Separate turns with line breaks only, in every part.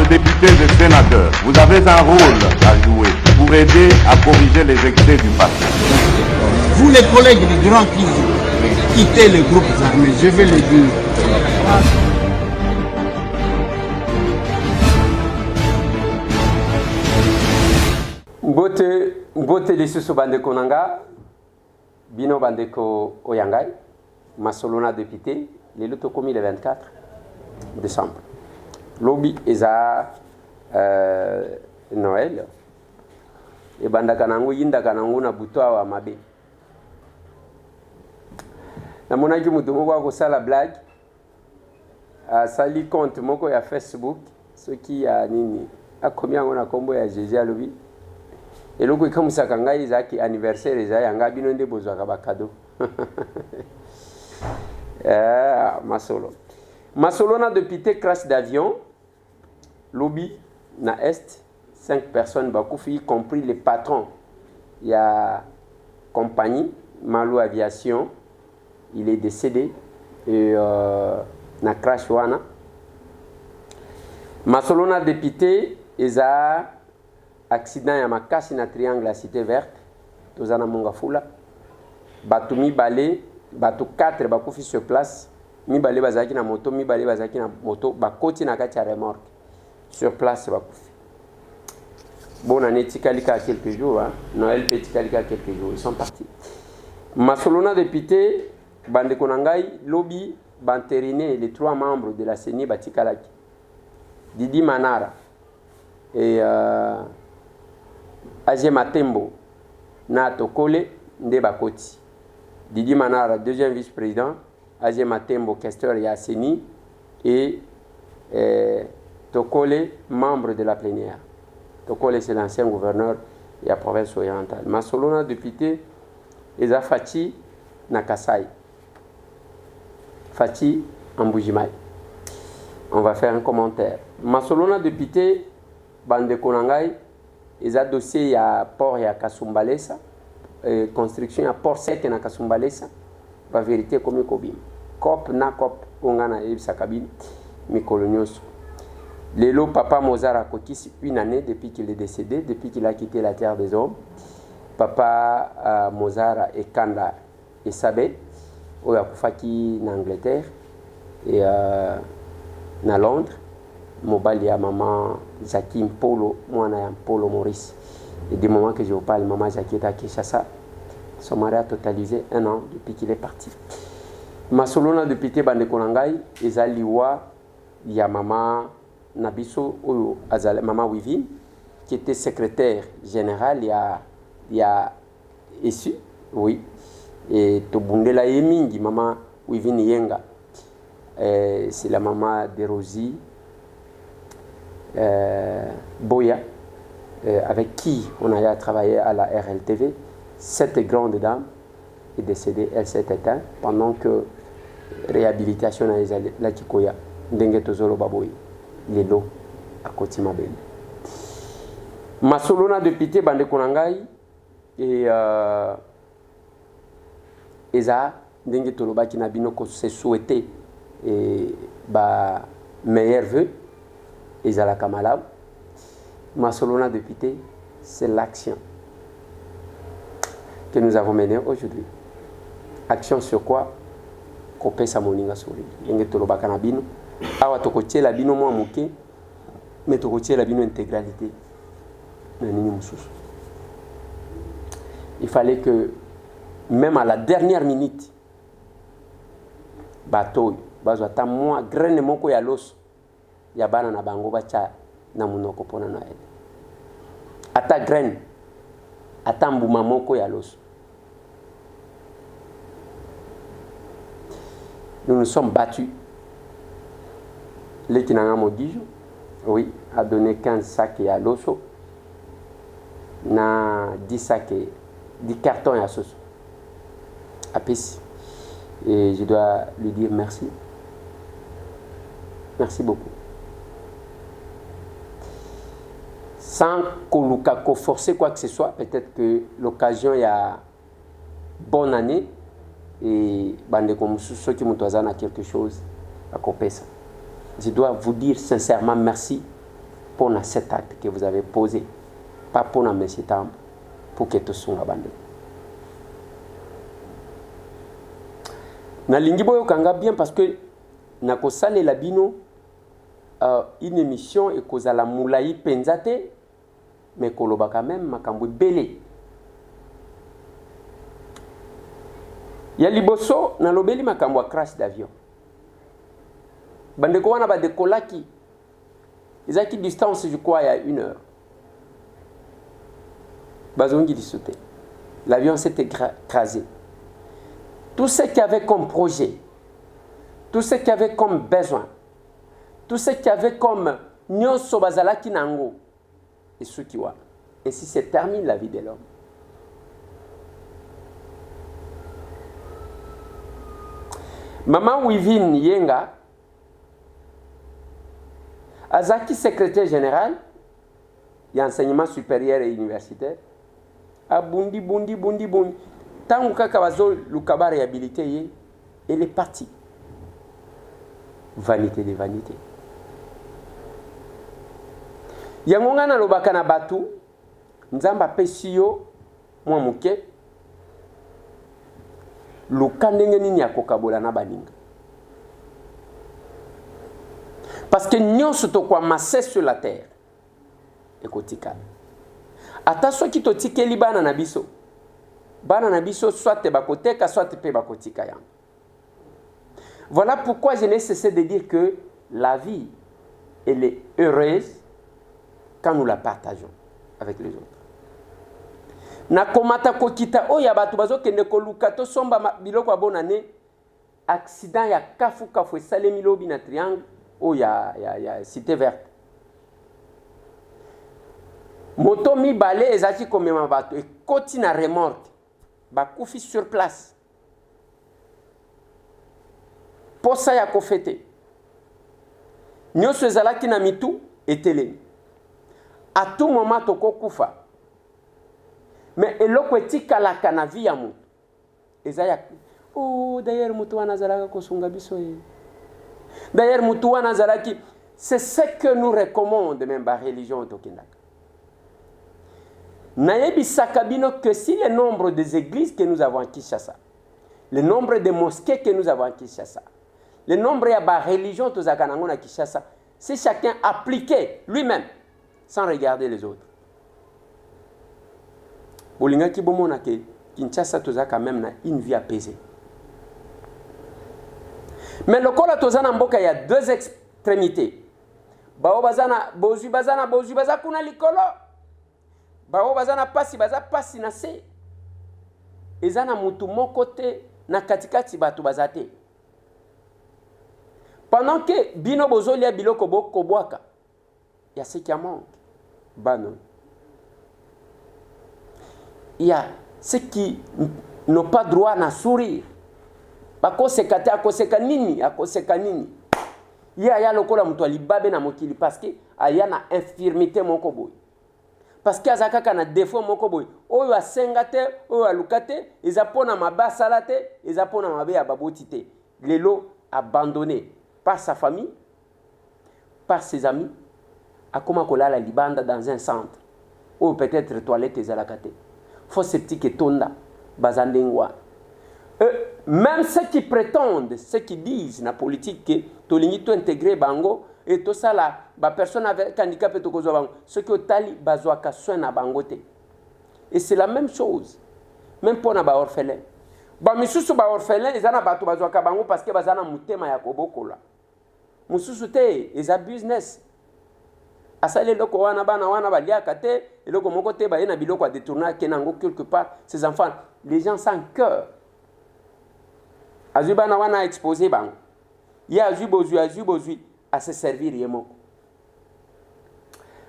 députés et sénateurs, vous avez un rôle à jouer pour aider à corriger les excès du passé.
Vous les collègues du Grand qui quittez les groupes armés, je vais le dire.
Mbote lisusu bandeko nanga bino bandeko oyangai masolona député lelo tokomi le 24 décembre lobi eza Noël e bandaka nango yindaka nango na buto awa mabe namonaki mutu moko akosala blague asali compte moko ya Facebook soki ya nini akomi yango na kombo ya Jésus alobi eloko ekamusaka ngai ezaki anniversaire eza yanga bino nde bozwaka bakado masolo na député crash d'avion lobby na est 5 personnes bakufi y compris les patrons il y a compagnie Malo Aviation il est décédé et na crash wana masolo na député eza accident ya makasi na triangle à Cité Verte tozana monga fula batu mibale batu 4 bakufi sur place mibale bazaki na moto mibale bazaki na moto bakoti na kati ya remorque sur place bakufi bon année tikalika quelques jours hein? Noël petit tikalika quelques jours ils sont partis masolona député bande konangai lobby bantériné les 3 membres de la CENI batikalaki Didi Manara et Azie Matembo na Tokole nde bakoti Didi Manara deuxième vice-président Azie Matembo questeur ya CENI et Tokole membre de la plénière Tokole c'est l'ancien gouverneur de la province orientale masolona député eza Fati na Kasai Fati en Bujimai on va faire un commentaire masolona député bande konangai ils ont dossier ya port ya Kasumbalesa construction ya port 7 na Kasumbalesa va vérité comme kobim cop na cop ongana ebisa kabine mikolo nyonso lelo papa Mozart a kokisi une année depuis qu'il est décédé depuis qu'il a quitté la terre des hommes papa Mozart et Kanda et Sabé oya kufaki na Angleterre et na Londres mobile ya maman Jackie Mpolo mwana ya Mpolo Maurice et du moment que je vous parle maman Jackie est à Kinshasa son mari a totalisé 1 an depuis qu'il est parti masolona député bande konangai ezaliwa ya maman Nabiso oyo azale maman Wivine qui était secrétaire général il y a ici oui et tobundela yemingi maman Wivine Yenga c'est la maman de Rosie Boya avec qui on a travaillé à la RLTV. Cette grande dame est décédée, elle s'est éteinte pendant que réhabilitation à la Tikoya ndenge tozolo baboy lelo à Kotima Ben masolona député bande konangai et eza ndenge tolobaki na bino ko se souhaiter et ba meilleur vœu ezala kamala masolona député c'est l'action que nous avons menée aujourd'hui action sur quoi kopesa moninga sori ndenge tolobaka na bino awa tokotiela bino mwa moke mais tokotiela bino intégralité na nini mususu il fallait que même à la dernière minute bateau bazwa ta mwa graine moko ya loso ya bana na bango bacha na munoko pona na ele ata graine ata mbuma moko ya loso nous nous sommes battus l'étinanga Modijo oui a donné 15 sacs à loso na 10 sacs 10 cartons à soso à Pessi et je dois lui dire merci beaucoup sans qu'on forcer quoi que ce soit peut-être que l'occasion il y a bonne année et bande comme ceux qui m'ont quelque chose à couper ça je dois vous dire sincèrement merci pour cet acte que vous avez posé, pas pour M. Tambo, pour que tout soit abandonné. Na lingi boyo kanga bien parce que na kosale la bino une émission et kozala moulayi penzate mais koloba quand même makambo belé. Ya liboso na lobeli makambo crash d'avion. Bandeko wana ba dekolaki. Ils ont qui distance je crois il y a 1 heure. Bazongi di sauter. L'avion s'est écrasé. Tout ce qu'il y avait comme projet, tout ce qu'il y avait comme besoin, tout ce qu'il y avait comme nyonso bazalaki nango et ceux qui wa. Ainsi se termine la vie de l'homme. Maman Wivine Yenga, Azaki secrétaire général, il y a enseignement supérieur et universitaire, a bundi. Tant que Kabazo Lukaba réhabilité, elle est partie. Vanité de vanité. Yangonga na lobaka na batu, nzamba pesio, mwa muke, luka ndenge nini ya kokabola na baninga. Parce que nyonso to kwa masse sur la terre. Ekotika. Ata soki to tikeli bana na biso. Bana na biso soit te bakoteka soit te pe bakotika yang. Voilà pourquoi je n'ai cessé de dire que la vie elle est heureuse quand nous la partageons avec les autres. Na komata kokita oya batu bazokende koluka to somba biloko ya bonane accident ya kafu esalemi lobi na triangle oya ya cité verte. Moto mibale ezaki komema batu ekoti na remorque bakufi sur place. Posa ya kofete. Nyonso ezalaki na mitu etelemi. À tout moment toko kufa. Mais eloko etikalaka na vie ya mutu. Ezaya oh d'ailleurs mutu wana zalaka kosunga biso ye. D'ailleurs mutu wana zalaki c'est ce que nous recommande même la religion tokendaka. Nayebi sakabino que si le nombre des églises que nous avons à Kinshasa, le nombre de mosquées que nous avons à Kinshasa, le nombre de religions que nous avons à Kinshasa, si chacun appliquait lui-même sans regarder les autres. Bolinga ki bomona ke Kinshasa toza quand même une vie apaisée. Mais le kola toza na mboka il y a 2 extrémités. Bao bazana bozui bazana baza kuna likolo. Bao bazana pasi baza pasi na se. Ezana mutu moko te na katikati batu bazate. Pendant que bino bozolia biloko boko boaka, il y a ce qui manque. Bano. Il y a ceux qui n'ont pas droit à sourire. Bakosekate akoseka nini, akoseka nini. Il y a lokola mutu alibabe na mokili parce que aya na infirmité moko boy. Parce que azaka na défaut moko boy. Oyo asengate, oyo alukate, ezapona mabasalate, ezapona mabe ya babotite. Lelo abandonné par sa famille, par ses amis, a comment kolala libanda dans un centre ou peut-être toilette ezalakate. Faut sceptique et tonda bazandengwa. Même ceux qui prétendent, ceux qui disent na politique que tolingi to intégrer bango et tout ça là, ba personne avec handicap et to kozo bango, ceux qui otali bazwaka soin na bangote. Et c'est la même chose. Même pour na ba orphelin. Ba misusu ba orphelin ezana batu bazwaka bango parce que bazana mutema ya kobokola. Mususu te eza business. Asale loko wana bana wana baliaka te eloko moko te ba yena biloko a détourner kenango quelque part ces enfants les gens sans cœur. Azubana wana exposé bango. Ya azubozui à se servir yemoko.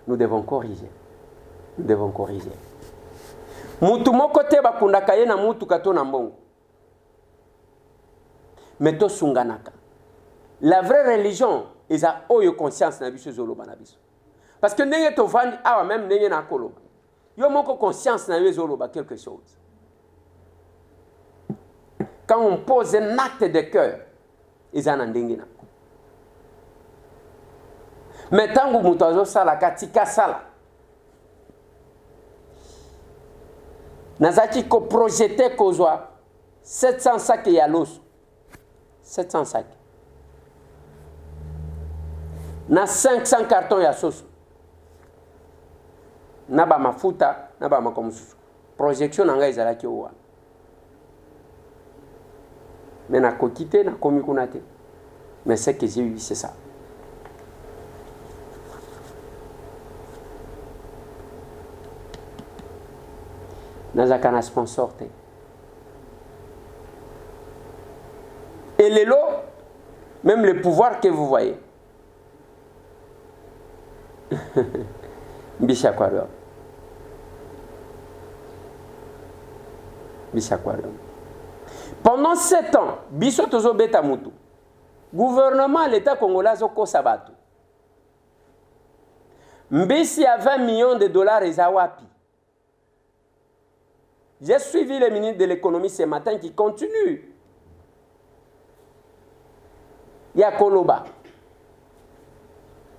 Nous devons corriger. Nous devons corriger. Mutu moko te bakundaka ye na mutu kato na mbongo. Meto sunganaka. La vraie religion est à oyo conscience na biso zoloba na biso. Parce que ndenge to vandi awa même ndenge na koloba. Yo moko conscience na yo zoloba quelque chose. Quand on pose un acte de cœur, ils en ndenge na. Mais tangu mutu azosala katika sala nazaki ko projeter kozwa 700 sacs ya loso 700 sacs na 500 cartons ya soso na ba mafuta na ba makomusu projection nanga ezalaki owa mais na kokite na komi kuna te mais ce que j'ai eu c'est ça. Nazaka na sponsor te. Et les lots, même le pouvoir que vous voyez. Bishakwaro. Bishakwaro. Pendant 7 ans, biso tozo beta mutu. Gouvernement l'État congolais zoko sabatu. Mbisi à 20 millions de dollars eza wapi. J'ai suivi le ministre de l'économie ce matin qui continue. Il y a Koloba.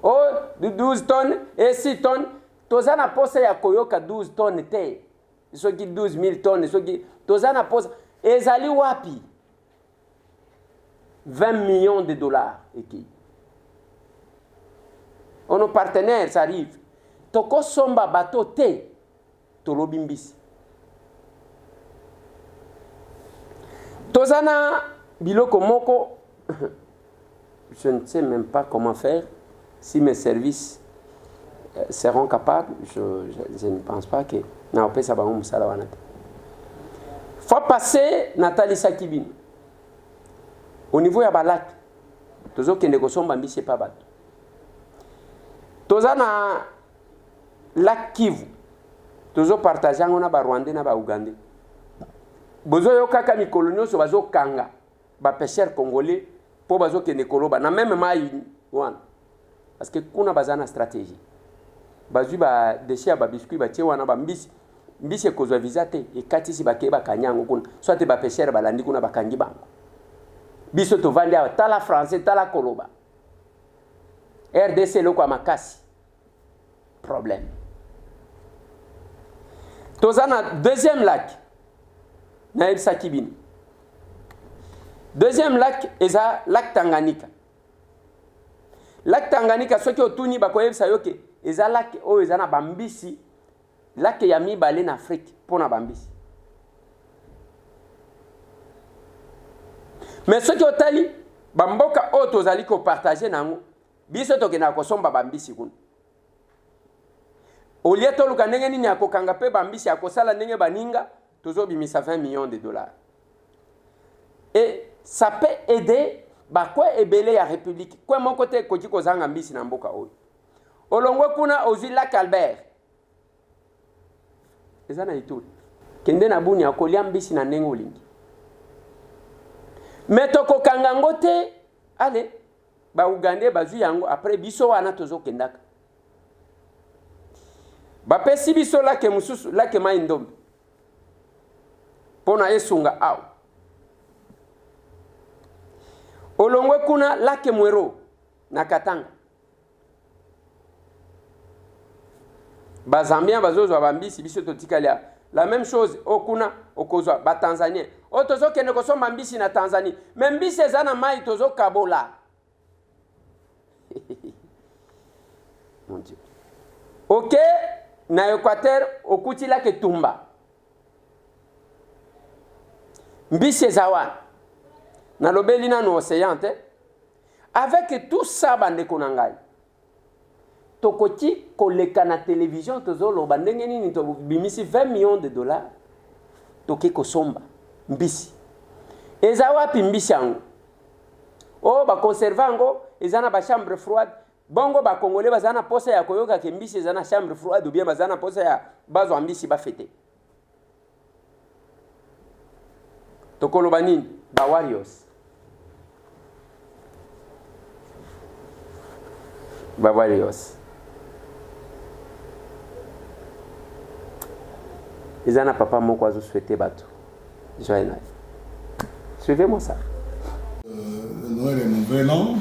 Oh, de 12 tonnes et 6 tonnes. Tozana posa ya koyoka 12 tonnes te. Ceux qui 12 000 tonnes. Ceux qui tozana posa. Ezali wapi. 20 millions de dollars. On nos partenaires, ça arrive. Toko somba bateau te. Tolobimbisi. Tozana biloko moko, je ne sais même pas comment faire. Si mes services seront capables, je ne pense pas que na opesa bango musala wana. Faut passer Nathalie Sakibine. Au niveau ya balak, tozo kende kosomba mbisi pa bato. Tozana lac Kivu. Tozo partager ngona ba Rwandais na ba Ougandais. Bozo yo kaka mikolo nyonso bazo kanga ba pêcheurs congolais po bazo kende koloba na même mai wana parce que kuna bazana stratégie bazui ba déchets ba biscuit ba tie wana ba mbisi kozwa visa te e katisi ba keba kanyango kuna soit ba pêcheurs balandi kuna bakangi bango biso to vandi a tala français tala koloba RDC loko makasi problème tozana deuxième lac Naïb Sakibine. Deuxième lac est le lac Tanganyika. Lac Tanganyika, ce qui est au Tuni, c'est un lac où il y a Bambisi, lac qui a mis en Afrique pour la Bambisi. Mais ce qui est au Tali, Bamboka auto zali ko partager nango, biso to kena ko somba Bambisi kun. Au lieu to luka ndenge nini akokanga pe Bambisi akosala ndenge baninga. Toujours bimisa 20 millions de dollars. Et ça peut aider bakwe ebele ya République. Kwa mon côté koji kozanga mbisi na mboka oyo. Olongwe kuna ozi lac Albert. Ezana ituli. Kende na buni akolia mbisi na ndenge olingi. Metoko kangango te allez ba Ugandais bazu yango après biso wana tozo kendaka. Ba pesi biso lac mususu lac Maindombe. Pona esunga au olongwe kuna lake Mwero na Katanga bazambien bazozwa bambisi biso totikalia la même chose okuna okozwa ba Tanzanien otozo kene kosomba mbisi na Tanzanie même mbisi ezana mai tozo kabola mon Dieu. OK na Équateur okuti lake Tumba mbisi zawan na lobeli na no océan te avec tout ça bande konangai tokoti koleka na télévision tozolo bandenge nini to bimisi 20 millions de dollars toki kosomba mbisi ezawapi mbisi yango o ba conservango ezana ba chambre froide bongo ba congolais bazana posa ya koyoka ke mbisi ezana chambre froide ou bien bazana posa ya bazo mbisi ba fete tokolo banini ba warriors ba warriors izana papa moko azo souhaiter bato joyeux suivez-moi ça
le Noël et Nouvel An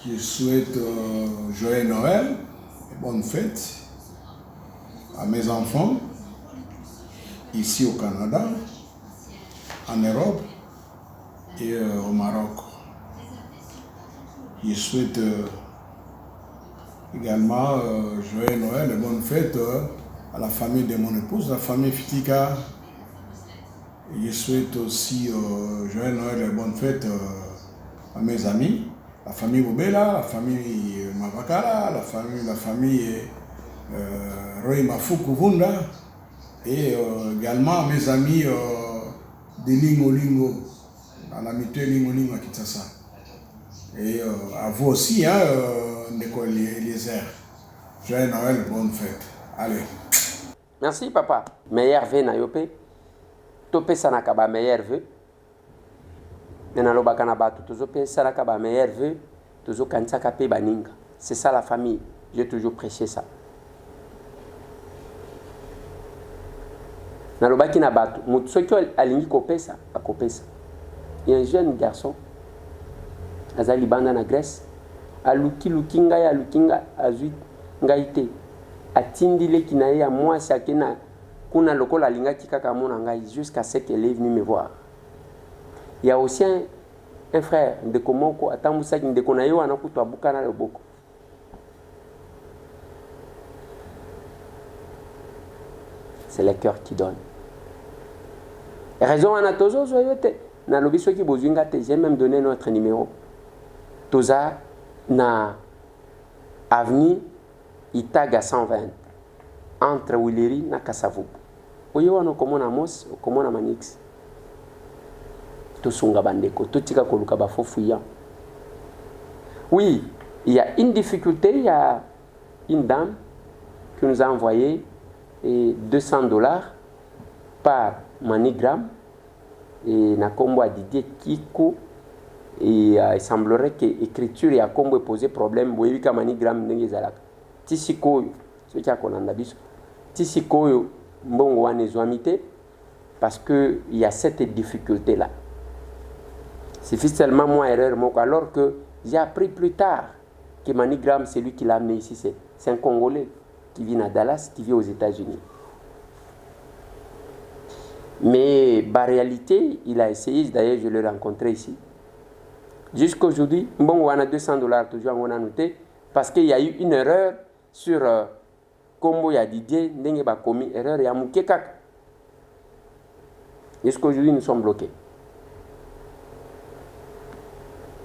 Je souhaite joyeux Noël et bonne fête à mes enfants, ici au Canada, en Europe et au Maroc. Je souhaite également joyeux Noël et bonne fête à la famille de mon épouse, la famille Fitika. Je souhaite aussi joyeux Noël et bonne fête à mes amis, la famille Boubela, la famille Mavakala, la famille Roy Mafuku Vunda, et également mes amis de Lingo Lingo, dans l'amitié Lingo Lingo à Kinshasa. Et à vous aussi, hein, Nicole Eliezer. Joyeux Noël, bonne fête. Allez.
Merci papa. Meilleur vœu na yope. Topé sanaka ba meilleur vœu. Nenaloba kanaba tuzope sanaka ba meilleur vœu. Tuzo kansaka pe baninga. C'est ça la famille. J'ai toujours prêché ça. Naloba ki na batu. Mutsoki alingi kopesa, akopesa. Il y a un jeune garçon. Azali banda na Grèce. Aluki ngai alukinga azui ngaite. Atindile kinaye ya moi sakena kuna lokola linga kikaka mona ngai jusqu'à ce qu'elle est venue me voir. Il y a aussi un frère de Komoko atambusa de konayo anakuto abukana le boko. C'est le cœur qui donne. Et raison anatozo zoyote na lobiso ki bozinga te, j'ai même donné notre numéro. Toza na avenue Itaga 120 entre Wileri na Kasavubu. Oyo wana komona mos, komona manix. Tosunga bandeko, totika koluka bafofuya. Oui, il y a une difficulté, il y a une dame qui nous a envoyé $200 par MoneyGram et na kombo a Didier Kiko. Et il semblerait que l'écriture et à combo posé problème. Vous voyez que MoneyGram n'est pas là. Tisikoyo, ce qui a qu'on a dit. Tisikoyo, bon, on est parce qu'il y a cette difficulté là. C'est seulement moi erreur, alors que j'ai appris plus tard que MoneyGram, c'est lui qui l'a amené ici. C'est un Congolais qui vit à Dallas, qui vit aux États-Unis. Mais en réalité, il a essayé, d'ailleurs je l'ai rencontré ici. Jusqu'à aujourd'hui, bon, on a $200 toujours on a noté parce qu'il y a eu une erreur sur Combo ya Didier, n'enge ba commis erreur ya Mukekak. Jusqu'à aujourd'hui, nous sommes bloqués.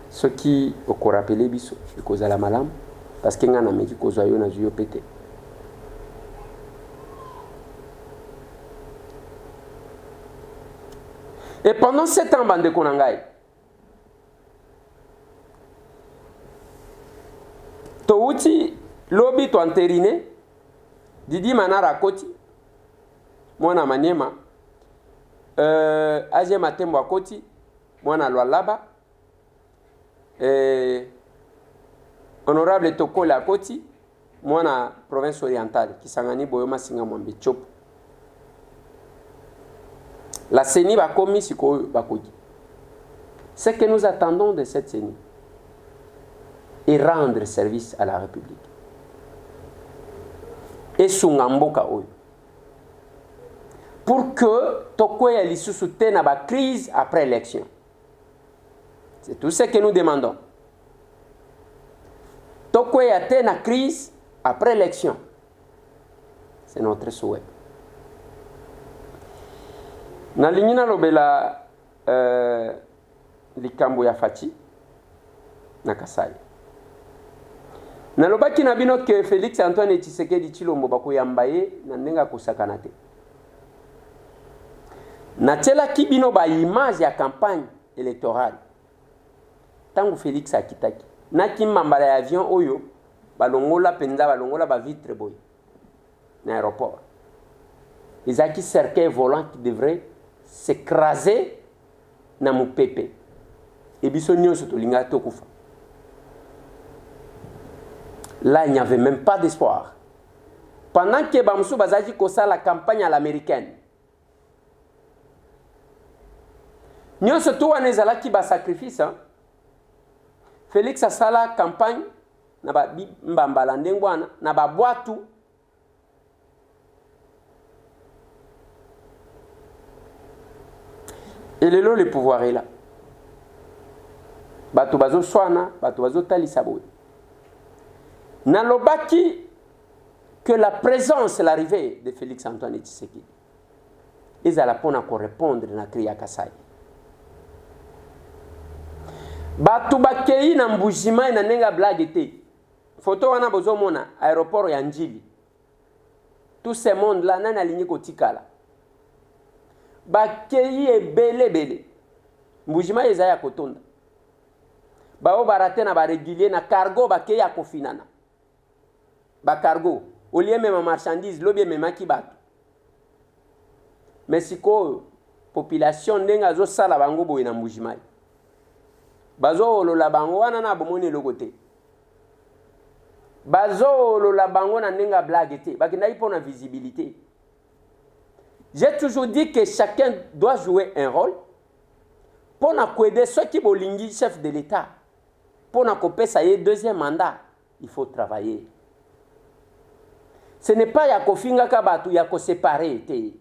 Ce qui au rappelé biso, cause à la malam, parce qu'il y a un ami qui cause à yon a joué pété. Et pendant 7 ans, bande konangai. Touti lobi to anterine Didi Manara Koti mwana Maniema Aje Matembo Koti mwana Lualaba Honorable Tokola Koti mwana province orientale Kisangani Boyoma Singa Mwambe Chop. La CENI va commis siko bakoti. Ce que nous attendons de cette CENI et rendre service à la République. Et Sungamboka Oyo. Pour que Tokoya Lisusu tena ba crise après l'élection. C'est tout ce que nous demandons. Tokoya tena crise après l'élection. C'est notre souhait. Na lingina lobela likambo ya Fachi na Kasai. Nalobaki na bino que Félix Antoine Tshisekedi Tshilombo bakoyamba ye na ndenga kosakana te. Natela ki bino ba image ya campagne électorale. Tangu Félix akitaki. Naki mambala ya avion oyo balongola penza balongola ba vitre boy na aéroport. Les acquis cercueil volant qui devrait s'écraser na mupepe. Et biso nyonso to linga to kufa. Là, il n'y avait même pas d'espoir. Pendant que Bamsou Bazaji kosa la campagne à l'américaine. Nous surtout on est là qui va sacrifice. Félix asala campagne na ba mbambala ndengwana na ba boatu et le pouvoir est là. Bato bazo swana, bato bazo talisa boy. Nalobaki que la présence, l'arrivée de Félix Antoine Tshisekedi, ils allaient pour répondre na kriya Kasai. Bato bakei na mbujima na nenga blague te. Photo wana bozo mona aéroport ya Njili. Tout ce monde là nana aligné kotikala. Bakei ebele. Mbujima ezaya kotonda. Bao barate na ba régulier na cargo bakei ya kofinana. Ba cargo au lieu même marchandise lobie même ki bato. Mais siko population ndenga zo sala bango boye na Mbujima. Bazo lo la bango wana na bomoni logote. Bazo lo la bango na nenga blague te. Bakina ipo na visibilité. J'ai toujours dit que chacun doit jouer un rôle pour aider ceux qui bolingi chef de l'État. Pour n'accompagner ça y est deuxième mandat, il faut travailler. Ce n'est pas yako finga kabatu yako séparer te.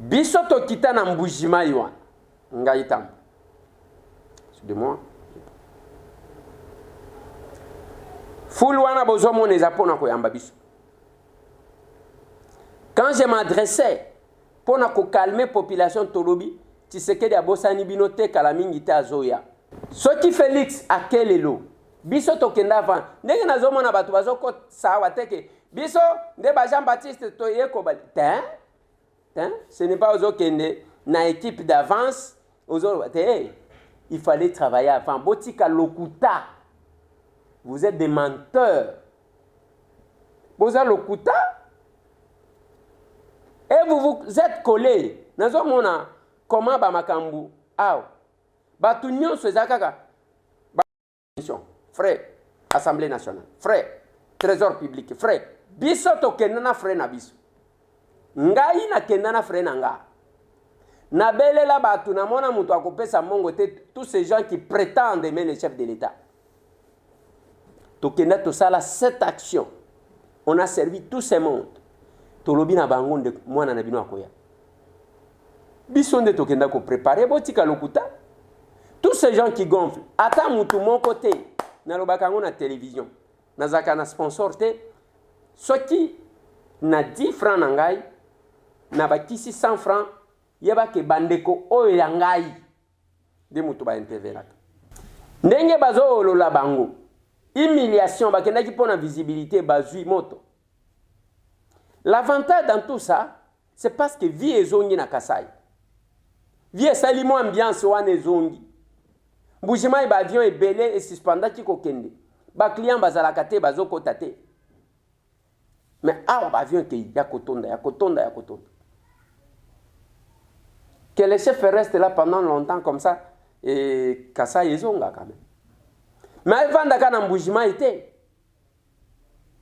biso tokita na Mbujimai wana ngai tam de moi ful wana bozo mona eza pona koyamba biso. Quand je m'adressais pour calmer la population Tolobi, Tshisekedi abosani bino te kala mingi te azoya. Soki Félix akelelo biso tokenda avant ndenge nazomona bato bazoko sawa teke biso nde ba Jean-Baptiste toye ko bali ce n'est pas ozokende na équipe d'avance il fallait travailler avant botika lokuta. Vous êtes des menteurs. Boza lokuta et vous êtes collés. Nazomona comment ba makambu aw batu nyonso ezakaka frère Assemblée nationale frère trésor public frère biso tokenda na frère na biso ngai na kenda na frère na nga na belela batu na mona mutu akopesa mongo te tous ces gens qui prétendent aimer le chef de l'État tokenda to sala cette action on a servi tous ces mondes tolobi na bango nde mwana na bino akoya biso nde tokenda ko préparer botika lokuta. Tous ces gens qui gonflent, attends tout mon côté, na lobakango na télévision, na zaka na sponsor te, ce qui na 10 francs nangai, na bakisi 100 francs, yeba ke bandeko oyo yangai, de mutu ba intervenaka. Ndenge bazo lola bango, humiliation, bakenda ki pona visibilité, bazui moto. L'avantage dans tout ça, c'est parce que vie ezongi na Kasai. Vie esalimo ambiance wana ezongi. Mbujimai ba avion ebele et suspenda ki kokende. Ba client bazalaka te bazokota te. Mais awa ba avion ke ya kotonda. Que les chefs restent là pendant longtemps comme ça et kasa ezonga quand même. Mais vanda kana Mbujimai te.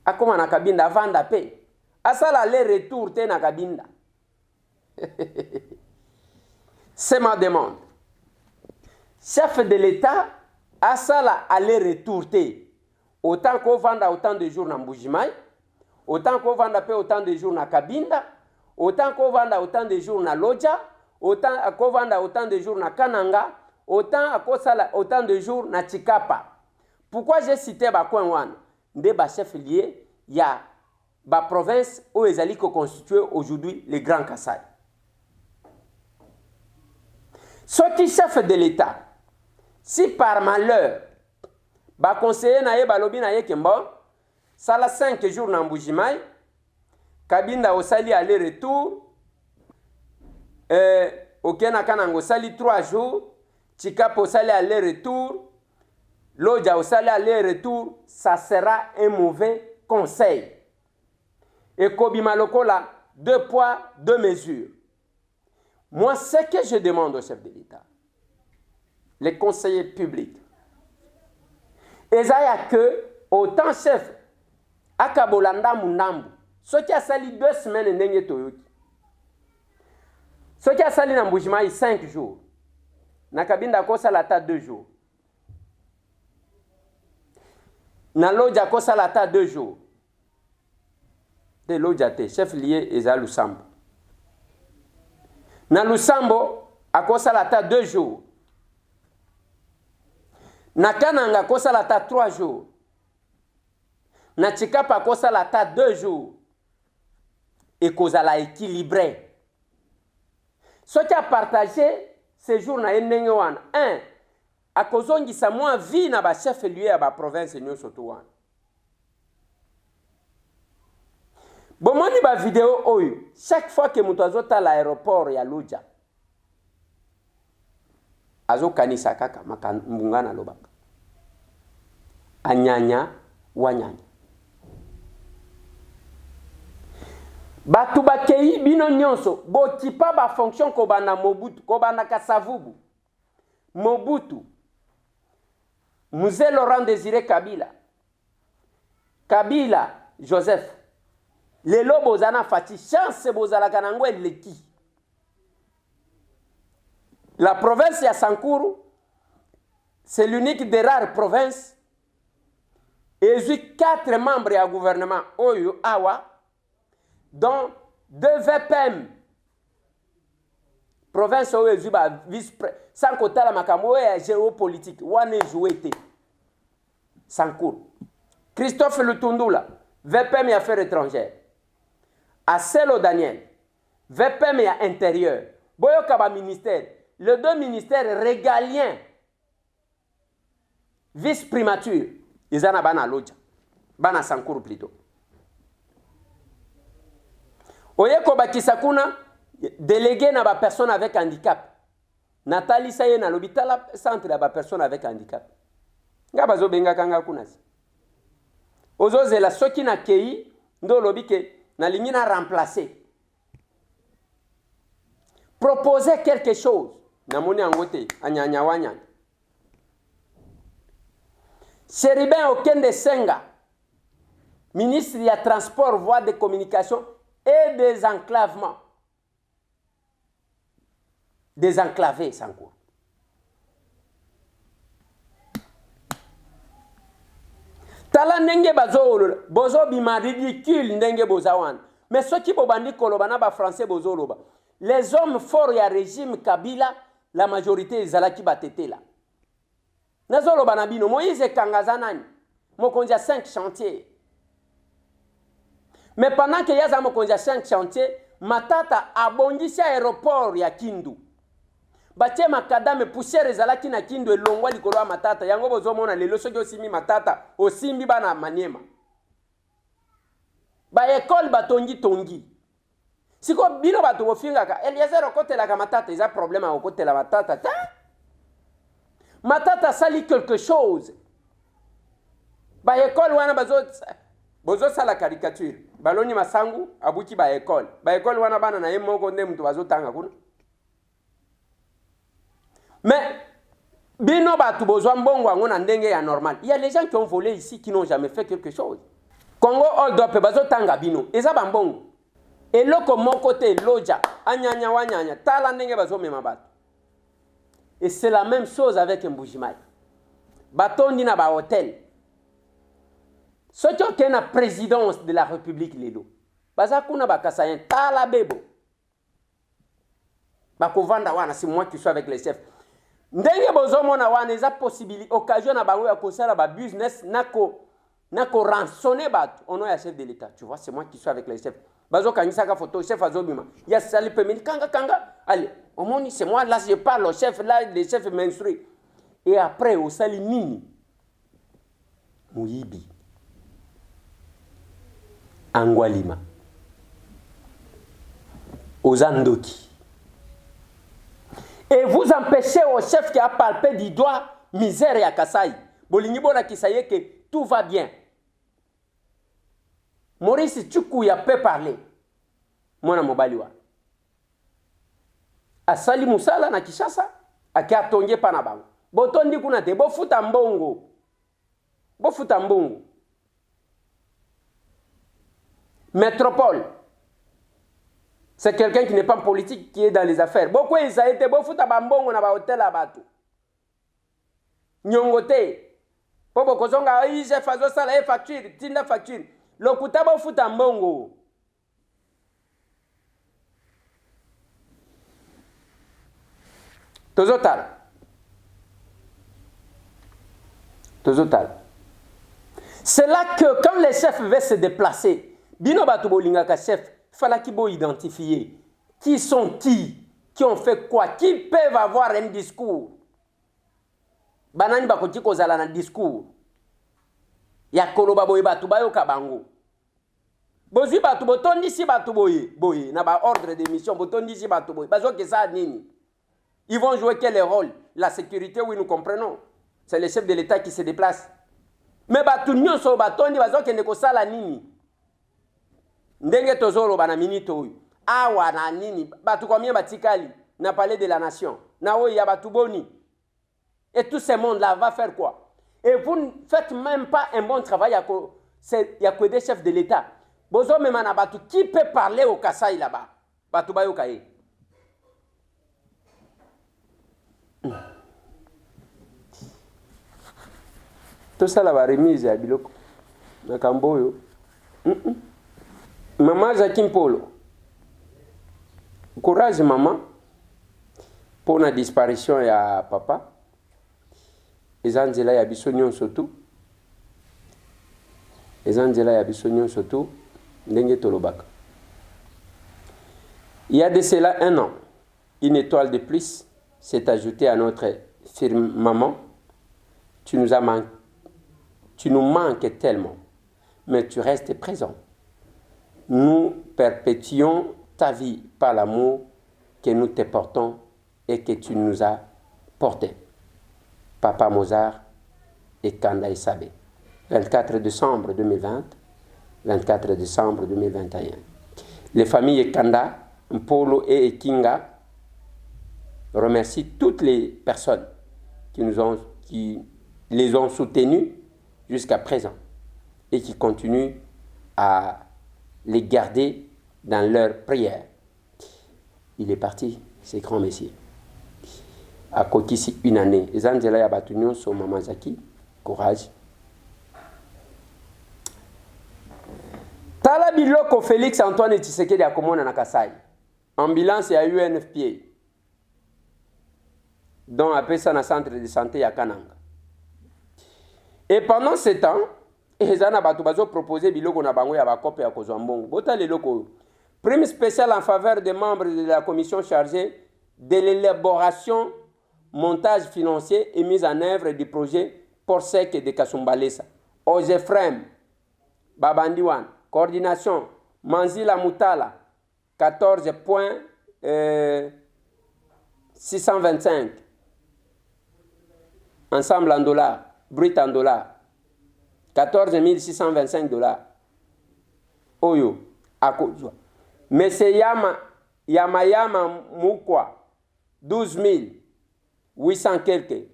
Akoma na kabinda vanda pe. Asala aller retour te na kabinda. C'est ma demande. Chef de l'État, a ça là aller-retour. Autant qu'on vende autant de jours dans Mbujimai, autant qu'on vende autant de jours dans Kabinda, autant qu'on vende autant de jours dans Lodja, autant qu'on vende autant de jours dans Kananga, autant de jours dans Chikapa. Pourquoi j'ai cité Bakouan Nde ba chef lié, il y a ba province où ils allaient constituer aujourd'hui le Grand Kassai. Ce qui chef de l'État, si par malheur, ba conseiller na ye balobi na ye kembo, sala 5 jours na Mbujimai, Kabinda osali aller-retour, Okena Kanango sali 3 jours, Chikapa osali aller-retour, Lodja osali aller-retour, ça sera un mauvais conseil. Et Kobima Lokola, 2 poids, 2 mesures. Moi, ce que je demande au chef de l'État, les conseillers publics, et ça y a que, autant chef, à Kabolanda Mundambu, ce qui a sali 2 semaines n'engue toyoki, ce qui a sali na Mbujimai 5 jours, na Kabinda kosa lata 2 jours, na Lodja kosa lata 2 jours, de Lodja te, chef lié Eza Lusambo. Na Lusambo, a kosa lata 2 jours. Na Kananga, kosa lata 3 jours. Na Chikapa, kosa lata 2 jours. Et kosa la équilibré. Ce qui a partagé ces jours na endenge wana. 1. A kozongi sa moins vie na ba chef lié à ba province nyo soto wana. Bon, moi, ni ba vidéo oyo. Chaque fois que mutu azota l'aéroport ya Lodja, azo kanisa kaka mbungana lobaka. Anyanya wanyanya. Batu bakei bino nyonso bokipa ba fonction ko bana Mobutu, ko bana Kasavubu. Mobutu. Mzee Laurent Désiré Kabila. Kabila Joseph. Lelo bozana fati chance bozala kanangwe leki. La province ya Sankuru, c'est l'unique des rares provinces. Et j'ai 4 membres du gouvernement Oyo Awa, dont 2 VPM. province oyo ezwi ba vice sans kotala makambo oyo ya géopolitique wana ezwi te Sankour. Christophe Lutundula, VPM et Affaires étrangères. Acelo Daniel, VPM et Intérieur. Boyokaba ministère. Les deux ministères régaliens. Vice-primature. Ils en ont bana Lodja. Bana Sankour plutôt. Oyeko Bakisakuna, délégué na ba personne avec handicap. Nathalie Saye na l'hôpital centre de ba personne avec handicap. Nga bazo benga kanga kunasi. Ozo la soki na kei ndo lobi ke na lingi na remplacer. Proposer quelque chose na moni angote anyanya wanya. Cherubin Okende Senga, ministre du Transport, voies de communication et des enclavements. Désenclavé sans quoi. Tala ndenge bozo bima ridicule ndenge bozawan. Mais ceux qui bobandi kolobana ba français bozo loba. Les hommes forts ya régime Kabila, la majorité ezalaki batete là. Nazo loba na bino Moïse Kangazanani, mokonzi a 5 chantiers. Mais pendant que yaza mokonzi a 5 chantiers, Matata abondisi aéroport ya Kindu. Batie makadame poussière ezalaki na Kindu elongwa likolo ya Matata. Yango bozomona lelo soki osimi Matata, osimbi bana Maniema. Ba école batongi. Siko bino bato bofingaka, Eliezer okotelaka Matata, ils a problème à okotela Matata. Matata sali quelque chose. Ba école wana bozo sala caricature. Baloni masangu abuki ba école. Ba école wana bana na yemoko nde mutu bazo tanga kuna. Mais bino batu bozwa mbongo ngona ndenge ya normal. Il y a les gens qui ont volé ici qui n'ont jamais fait quelque chose. Congo hold up bazo tanga bino. Eza ba mbongo. Eloko moko te loja anyanya wanyanya tala ndenge bazo mema batu. Et c'est la même chose avec Mbujimayi. Batondi na ba hôtel. Ceux qui ont la présidence de la République lelo. Baza kuna bakasayen tala bebo. Bakovanda wana c'est moi qui suis avec les chefs. Ndenge bozomona wana eza possibilité occasion na bango ya kosala ba business nako rançonner batu au nom ya chef de l'État. Tu vois, c'est moi qui suis avec les chefs. Bazo kanisaka photo chef azobima. Ya sali pemini kanga. Allez, au moins c'est moi là je parle au chef là les chefs m'instruisent. Et après au sali nini? Muyibi. Angwalima. Ozandoki. Et vous empêchez au chef qui a palpé du doigt misère ya Kasai. Bolingi bona kisaye que tout va bien. Maurice Tchukuya peut parler. Mwana mobaliwa. Asali musala na Kishasa akiatonge pana bango. Botondi kuna te bofuta mbongo. Métropole. C'est quelqu'un qui n'est pas politique, qui est dans les affaires. Beaucoup ils a été bofuta bambongo na ba hôtel à batu. Nyongote. Pobo kozonga ije fazo sala facture, tinda facture. Lokuta bofuta mbongo. Tozotal. C'est là que quand les chefs veulent se déplacer, bino batu bolingaka chef, fallait qu'ils boient identifier qui sont qui ont fait quoi, qui peuvent avoir un discours. Banani bakoti kozala na discours. Ya koloba boye batu bayo kabango. Bozui batu botondi si batu boye na ba ordre de mission botondi si batu boye. Bazo ke ça nini? Ils vont jouer quel rôle? La sécurité, oui, nous comprenons. C'est le chef de l'État qui se déplace. Mais batu nyonso batondi bazo ke ndeko sala nini? Ndenge tozolo bana minito oyo. Awa na nini? Batu combien batikali na palais de la nation. Na oyo ya batu boni. Et tout ce monde-là va faire quoi? Et vous ne faites même pas un bon travail il y a que des chefs de l'État. Bozo memana batu qui peut parler au Kasaï là-bas? Batu bayo kaye. Tout ça là va remise à biloko. Na kamboyo. Maman Jacqueline Polo. Courage maman. pour la disparition ya papa ezanzela ya bisonyon surtout ezanzela ya bisonyon surtout ndenge tolobaka. Il y a de cela un an, une étoile de plus s'est ajoutée à notre firmament. Tu nous manques tellement, mais tu restes présent. Nous perpétuons ta vie par l'amour que nous te portons et que tu nous as porté. Papa Mozart et Kanda Sabé. 24 décembre 2020, 24 décembre 2021. Les familles Kanda, Mpolo et Kinga remercient toutes les personnes qui les ont soutenus jusqu'à présent et qui continuent à les garder dans leurs prières. Il est parti, ces grands messieurs. À Kokisi, une année. Les Angela Yabatunyo sont Mamazaki. Courage. Tala biloko Félix Antoine Tshisekedi a komona na Kasai. Ambulance ya UNFPA. Dont appelle ça na centre de santé ya Kananga. Et pendant ce temps, ezana batu bazo proposer biloko na bango ya bakope ya kozwa mbongo. Bota leloko. Prime spécial en faveur des membres de la commission chargée de l'élaboration, montage financier et mise en œuvre du projet Port Sec de Kasumbalesa. Ozefrem, Babandiwan, coordination, Manzila Moutala, 14,625. Ensemble en dollars, brut en dollars. 14 625 dollars. Oyo, Akozwa. Monsieur Yamayama Mukwa, 12 800 quelques.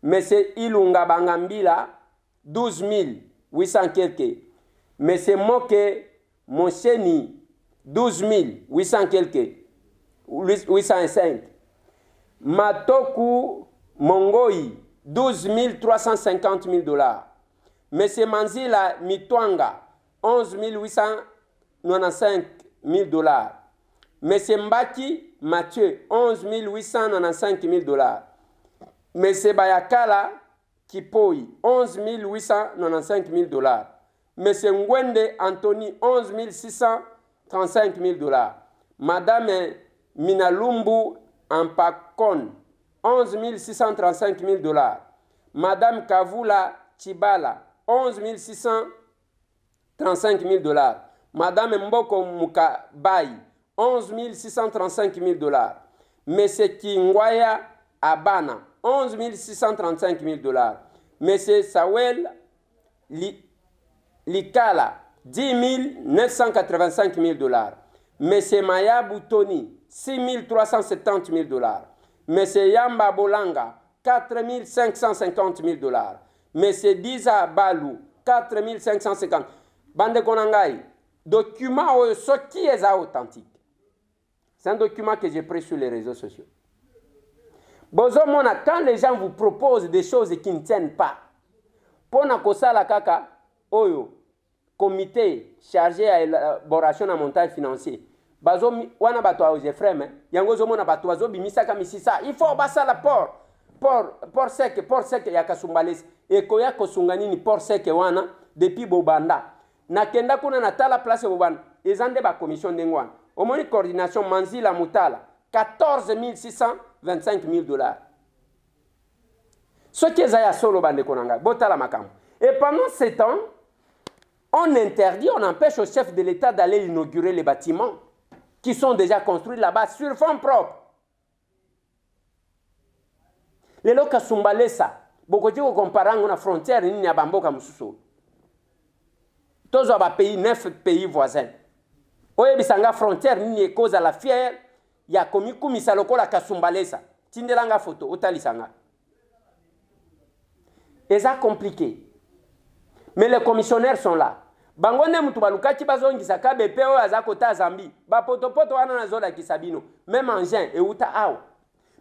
Monsieur Ilunga Bangambila, 12 800 quelques. Monsieur Moke Monseni, 12 800 quelques. 805. Matoku Mongoi, 12 350 000 dollars. Monsieur Manzila Mitwanga, 11 895 000 dollars. Monsieur Mbaki Mathieu, 11 895 000 dollars. Monsieur Bayakala Kipoi, 11 895 000 dollars. Monsieur Ngwende Anthony, 11 635 000 dollars. Madame Minalumbu Ampakon, 11 635 000 dollars. Madame Kavula Chibala, 11 635 000 dollars. Madame Mboko Mukabai, 11 635 000 dollars. Monsieur Kingwaya Abana, 11 635 000 dollars. Monsieur Sawel Likala, 10 985 000 dollars. Monsieur Maya Boutoni, 6 370 000 dollars. Monsieur Yamba Bolanga, 4 550 000 dollars. Monsieur Diza Balou, 4 550. Bande Konangai, document ce qui est authentique. C'est un document que j'ai pris sur les réseaux sociaux. Bozomona, quand les gens vous proposent des choses qui ne tiennent pas, pour la kaka, oyo, comité chargé à l'élaboration d'un montage financier, bazomi wana bato a Ozefrem, yango zomona bato bazo bimisaka misisa, il faut basa la port sec ya Kasumbalesa, et koya kosungani ni port sec wana depuis Bobanda. Na kenda kuna na tala place Bobanda, ezande ba commission ndengwana. Omoni coordination Manzila Moutala, 14 625 000 dollars. Ce qui est à solo bande konanga, botala makambo. Et pendant ce temps, on interdit, on empêche au chef de l'État d'aller inaugurer les bâtiments qui sont déjà construits là-bas sur fonds propres. Les loka Kasumbalesa, beaucoup de comparant la frontière ni na bamboka mususu. Tous les pays, 9 pays voisins. Oye bisanga frontière ni cause à la fière, ya komi kumisa lokola Kasumbalesa. Tindelanga photo, otalisanga. Et ça compliqué. Mais les commissionnaires sont là. Bangone mutu balukaki bazongisa ka BPO azakota Zambi. Ba potopoto wana na zola kisabino. Même engin et uta aw.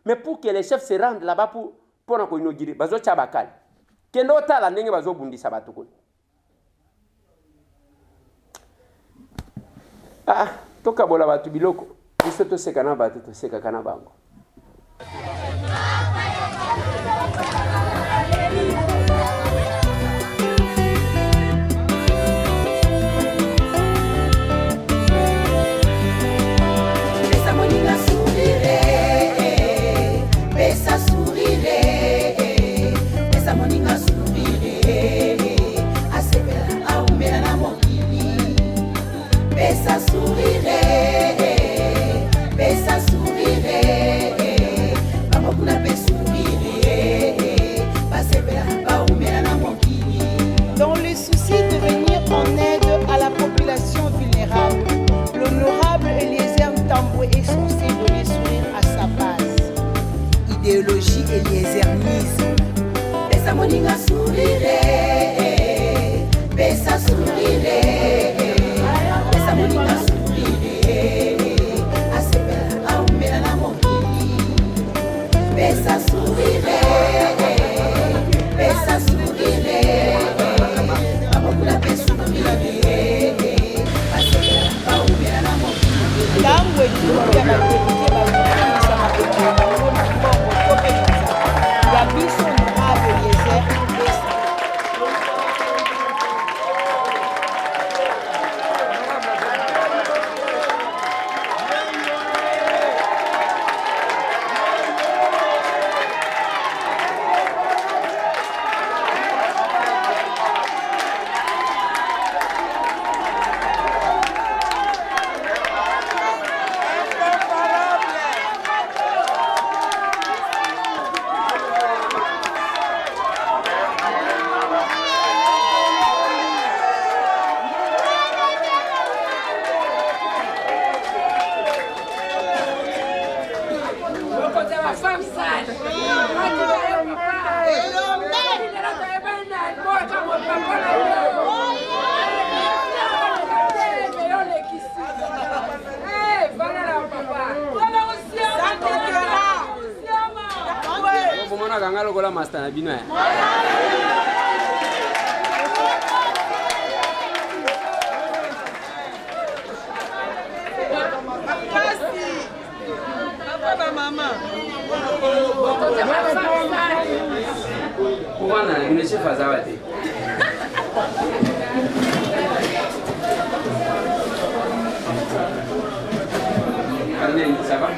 Mais pour que les chefs se rendent là-bas pour na ko inaugurer, bazo tchabakal. Kendo tala ndenge bazo bundisa batuko. Ah, toka bola batu biloko. Biso to sekana batu to sekana bango.
Eliezer Nizo. Pesa moninga sourire, pesa sourire, pesa moninga sourire, asepela aumela na mokili. Pesa sourire, pesa sourire, amokula pesa sourire, asepela aumela na mokili.
Tango etuya batekite bakokomisa makoki na bango na mbongo topekisa ya biso honorable Eliezer Pesa.
Gangalo gola master na bino.
Papa mama.
Kuwana ni chef azawati. Allez, ça va?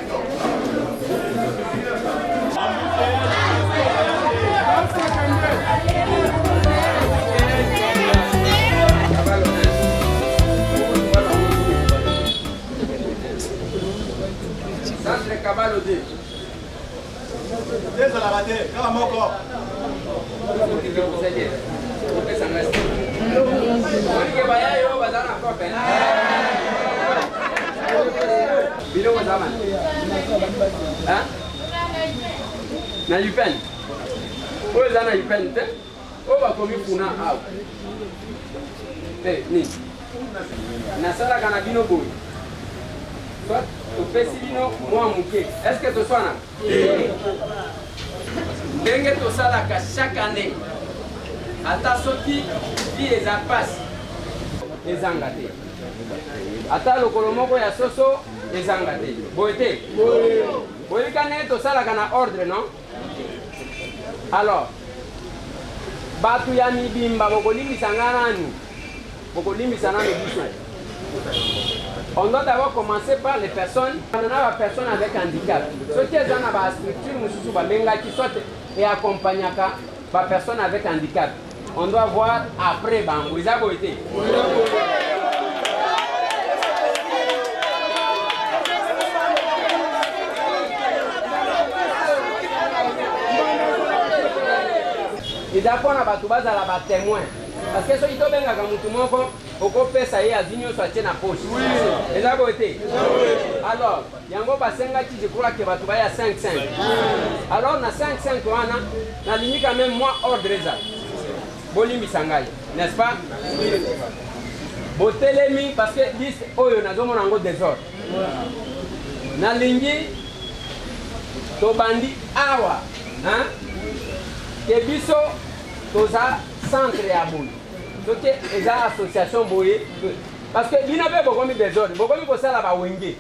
Caballo de.
Desa la bate, kala moko.
Bilo wa zaman. Ha? Na yupen. O zana yupen te. O ba komi kuna au. Ni. Na sala kana bino boy. Soit au pesibino moi muke. Est-ce que tu sois là? Denge to sala ka chaque année. Ata soki bi eza passe. Ezangate. Ata lokolo moko ya soso ezangate. Boete. Boye kane to sala kana ordre non? Alors batu ya mibimba bokolimbisa nganani. Bokolimbisa nano biso. On doit d'abord commencer par les personnes, on a des personnes avec handicap. Ce qui est dans la structure, qui soit et accompagner les personnes avec handicap. On doit voir après, vous avez été. Et d'accord, on a des témoins. Parce que si on a des témoins, on peut faire ça sur la poche. Et ça va être. Alors, il y a un je crois que va trouver à 5-5. Alors, on a 5-5, on a limite quand même moins ordre. Bolimi Sangai, n'est-ce pas? Botelemi, parce que liste, oh, on a un désordre. Na lingi, tobandi awa, hein? Kebiso, toza centre ya boule. Donc, les associations boye, parce que il n'y a pas beaucoup de désordre, beaucoup de choses là-bas wenge.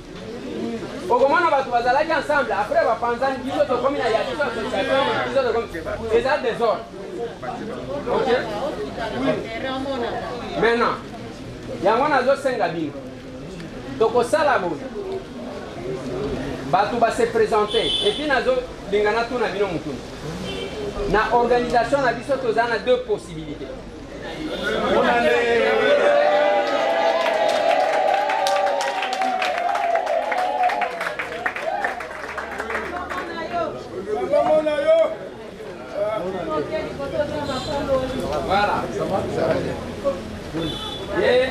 Au moment où on va aller ensemble, après on va penser qu'ils sont comme il y a des associations, ils sont comme les désordre. Ok? Maintenant, il y a un autre singabine. Donc au salabo, batu va se présenter et puis nazo lingana tu na bino mutu. Na organisation na biso tozana deux possibilités. Voilà. Et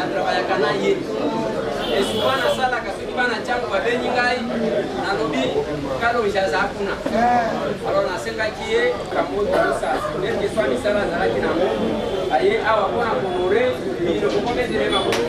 na travaillaka na ye et souvent nasalaka soki bana ntiango babengi ngai nalobi kaloja aza kuna alors nasengaki ye kamoto osala neti swa misala azalaki nango aye awa mpona kohonore bino kokomedele makolo.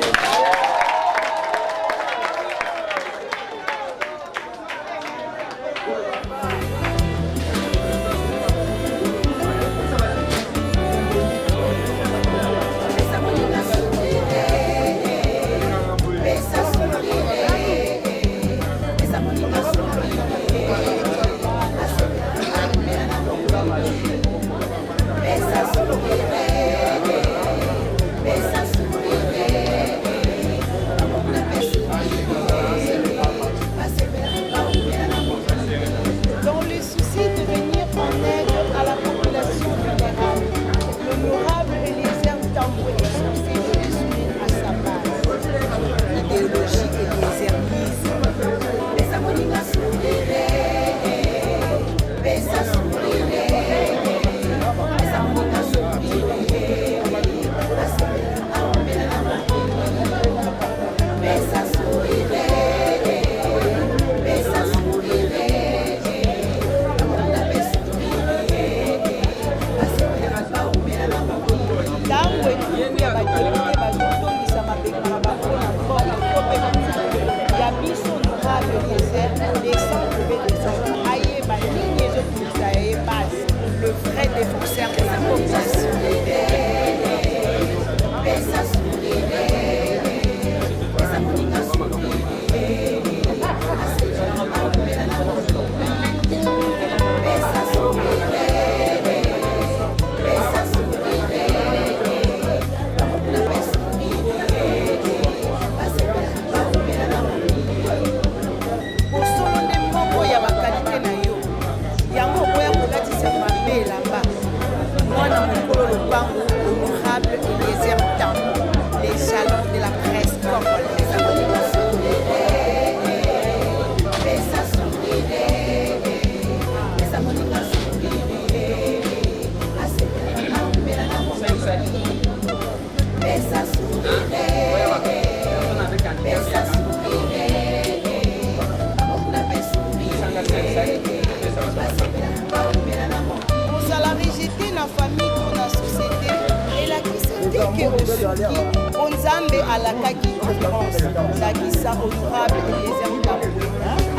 Onzambe alakaki conférence lakisa honorable Eliezer Tambwe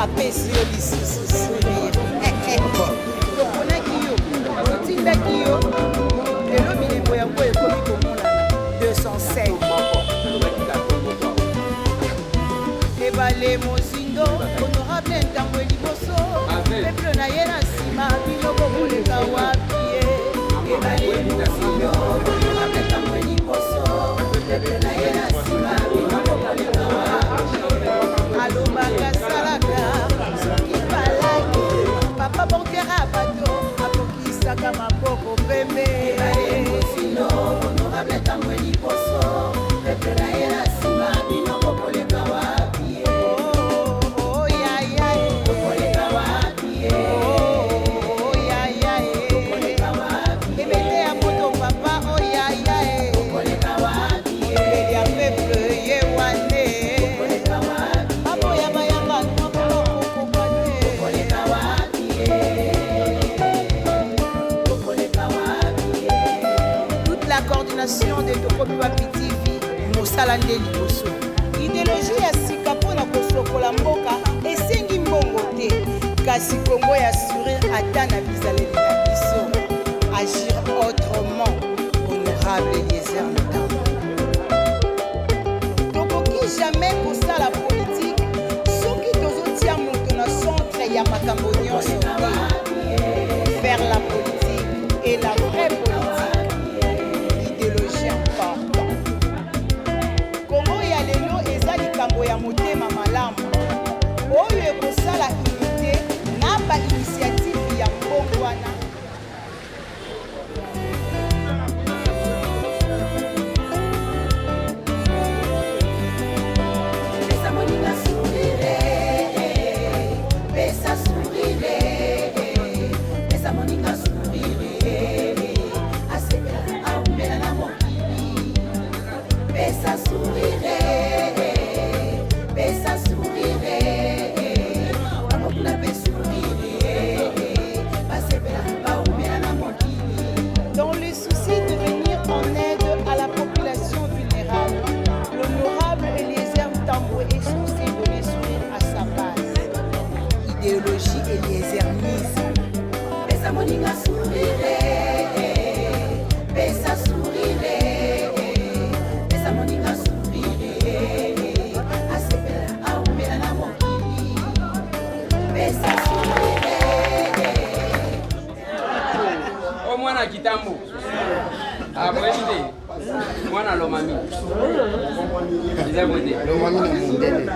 apesi yo lisusu toponaki yo otindaki yo lelo milembo yango ekomi komonana 205 ebale mozindo honorable Tambwe liboso peuple na ye na nsima bino bokoleka wapi ye ebale mozindo honorable Tambwe liboso peuple na ye na nsima bino bokoleka wapi alobaka salaka soki balaki papa bonkera bato akokisaka maboko pembe ebale mozindo honorable Tambwe liboso peuple na ye na nsima bino bokoleka wapi de Tokobi Wapi TV mosala nde liboso idéologie ya sika mpona kosokola mboka esengi mbongo te kasi Kongo ya sourire ata na bizaleli na biso agir autrement honorable Eliezer Tambwe tokoki jamais kosala politique soki tozotia moto na centre ya makambo nyonso te faire la politique et la vraie politique ya motema malamu oyo ekosala unité na bainitiative ya mbongo wana
Pesa sourire
Mwana lomami. Iza mwende.
Lomami na mundele.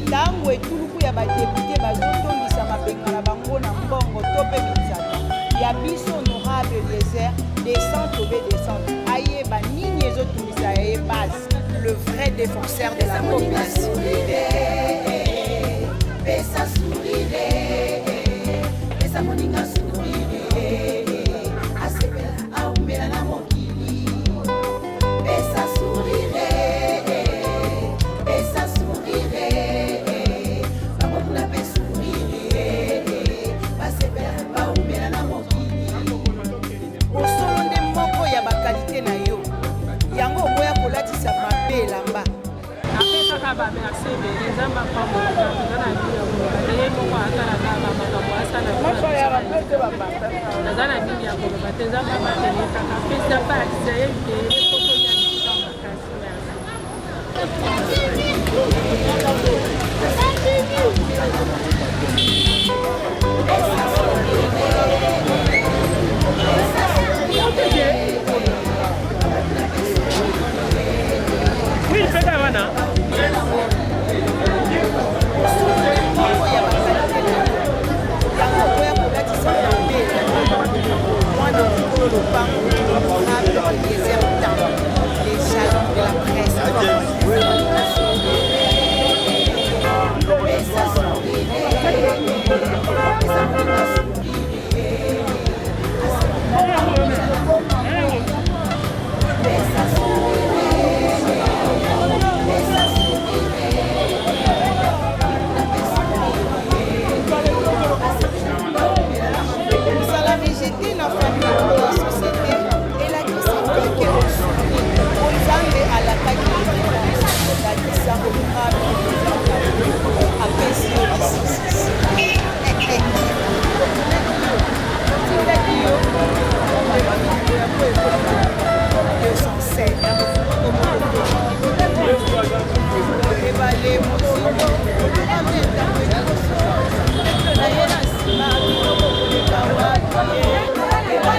Ntango etuluku ya badepute bazotondisa mabenga na bango na mbongo to mpe minzaka ya biso honorable Eliezer descend tobe descend ayeba nini ezotungisa ye base le vrai défenseur de la population.
Pesa sourire, pesa moninga sourire, asepela aumela na mokili. Pesa sourire, pesa sourire, bamokula pe sourire, basepela aumela na mokili.
Osolo nde moko ya bakalite na yo yango okoya kolatisa mabe elamba.
apesaka bamerce ebele eza makambo eza na bino ye moko asalaka bamakambo asala naza na bini ya koloba te eza babatelekaka apesa bakisa ye te ekokoyalisa makasi oui, fais wana.
Thank you.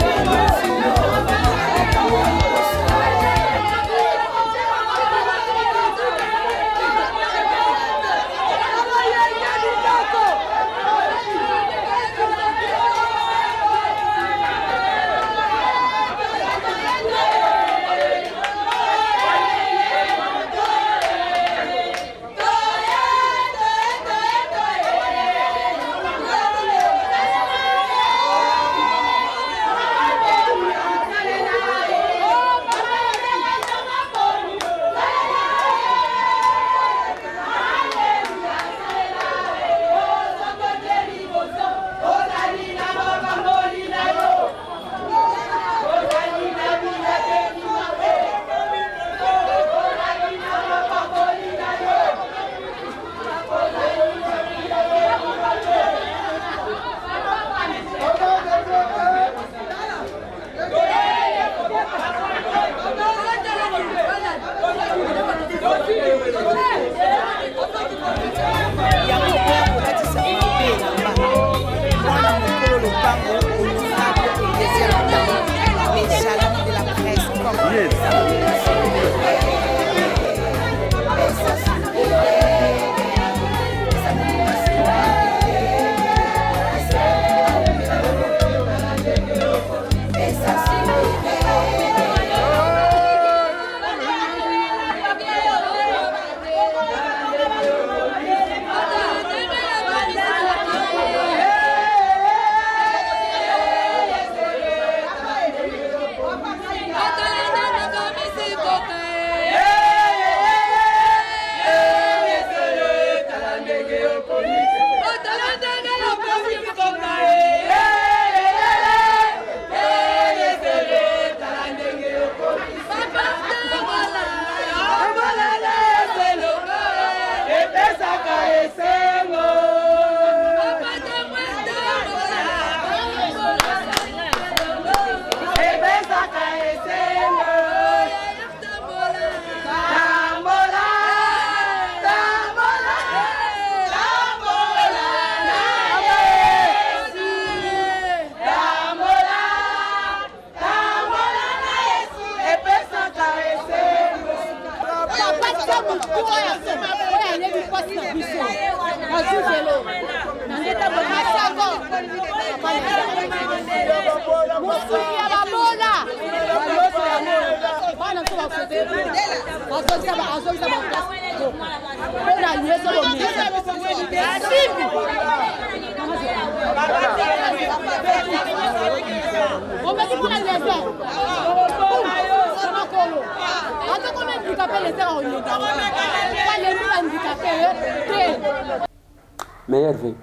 Mais Hervé,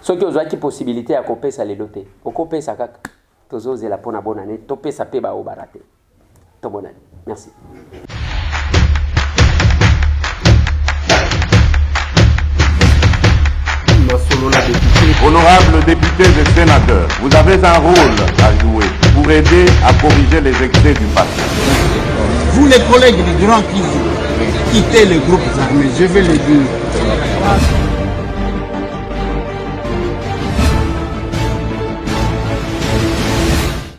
ceux qui ont possibilité à couper ça les doter, au couper ça kaka, tous la bonne année, topé ça paie au baraté. Ton bonne année. Merci.
Honorables députés et sénateurs, vous avez un rôle à jouer pour aider à corriger les excès du passé.
Vous les collègues du Grand qui quittez les groupes armés, je vais le dire.